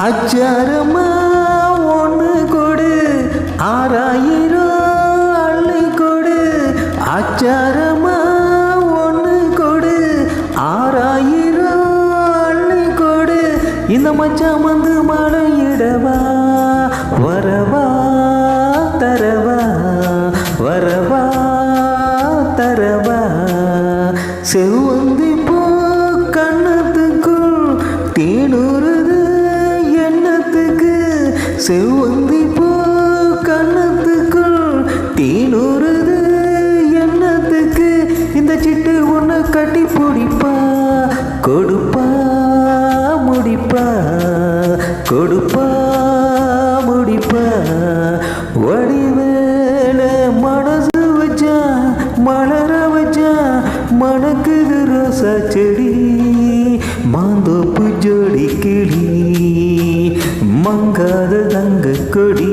அச்சாரமா ஒன்று கொடு 6000 அள்ளி கொடு அச்சாரமா ஒன்று கொடு 6000 அள்ளி கொடு இந்த மச்சான் வந்து மழையிடவா வரவா தரவா வரவா தரவா செவ்வந்தி போ கண்ணத்துக்குள் தேனூறுது எண்ணத்துக்கு செவ்வந்தி போ கண்ணத்துக்குள் தேனூறுது எண்ணத்துக்கு இந்த சிட்டு ஒன்று கட்டி பிடிப்பா கொடுப்பா முடிப்பா கொடுப்பா முடிப்பா வடிவேல மனசு வச்சா மலர வச்சா மணக்குது ரோசா செடி மாந்தோப்பு ஜோடி கிளி மங்காத தங்க கொடி